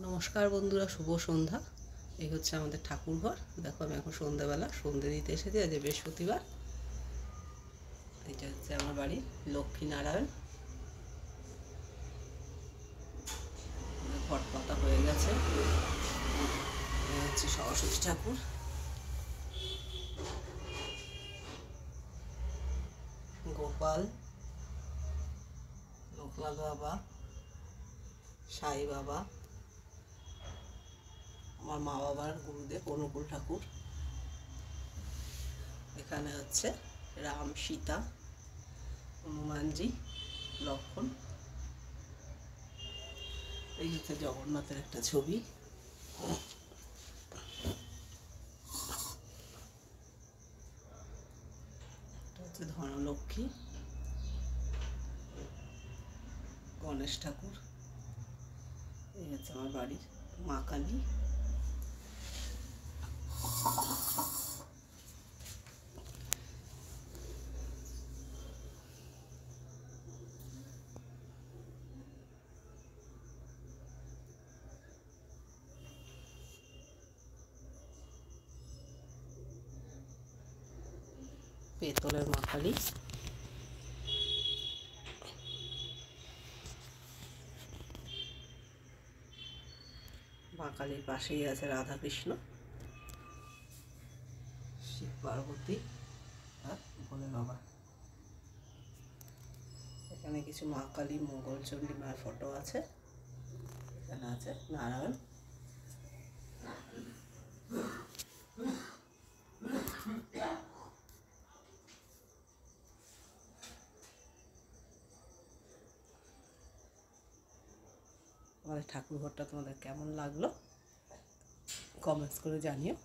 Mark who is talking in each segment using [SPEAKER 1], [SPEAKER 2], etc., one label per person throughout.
[SPEAKER 1] নমস্কার বন্ধুরা, শুভ সন্ধ্যা। এই হচ্ছে আমাদের ঠাকুর ঘর। দেখো, আমি এখন সন্ধ্যাবেলা সন্ধ্যে দিতে এসেছি। আজ বৃহস্পতিবার। এটা হচ্ছে আমার বাড়ি লক্ষ্মীনারায়ণ। ঘট পাতা হয়ে গেছে। হচ্ছে সরস্বতী ঠাকুর, গোপাল, লোকনাথ বাবা, সাই বাবা, আমার মা বাবার গুরুদেব অনুকূল ঠাকুর। এখানে হচ্ছে রাম, সীতা, হনুমানজি, লক্ষণ। এই হচ্ছে জগন্নাথের একটা ছবি। এটা হচ্ছে ধনলক্ষ্মী, গণেশ ঠাকুর। এই হচ্ছে আমার বাড়ির মা কালী। পেতলের মা কালী। মা কালীর পাশেই আছে রাধা কৃষ্ণ, শিব পার্বতী আর ভোলে বাবা। এখানে কিছু মা কালী, মঙ্গলচণ্ডী মায়ের ফটো আছে। এখানে আছে নারায়ণ। আমাদের ঠাকুর ঘরটা তোমাদের কেমন লাগলো কমেন্টস করে জানিও।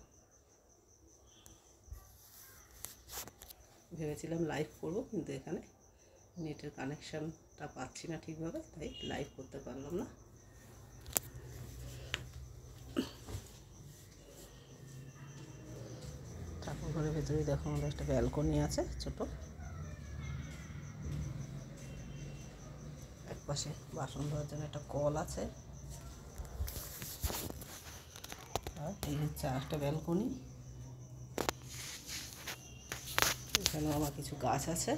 [SPEAKER 1] ভেবেছিলাম লাইভ করব, কিন্তু এখানে নেটের কানেকশানটা পাচ্ছি না ঠিকভাবে, তাই লাইভ করতে পারলাম না। ঠাকুর ঘরের ভেতরেই দেখো আমাদের একটা ব্যালকনি আছে ছোট। একপাশে বাসন ধোয়ার জন্য একটা কল আছে। আর এই হচ্ছে আরেকটা ব্যালকনি। এখানেও আমার কিছু গাছ আছে।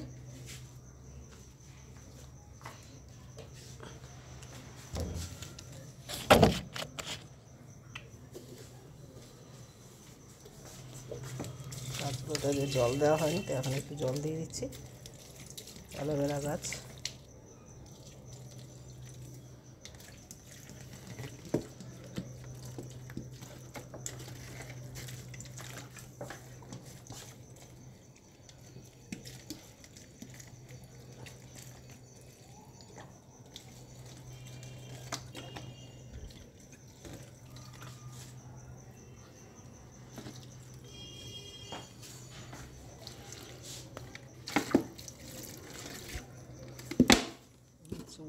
[SPEAKER 1] গাছগুলোতে যে জল দেওয়া হয়নি, তো এখন একটু জল দিয়ে দিচ্ছি। অ্যালোভেরা গাছ।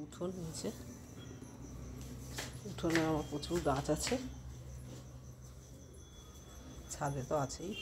[SPEAKER 1] উঠোন নিচে, উঠোনে আমার প্রচুর গাছ আছে। ছাদে তো আছেই।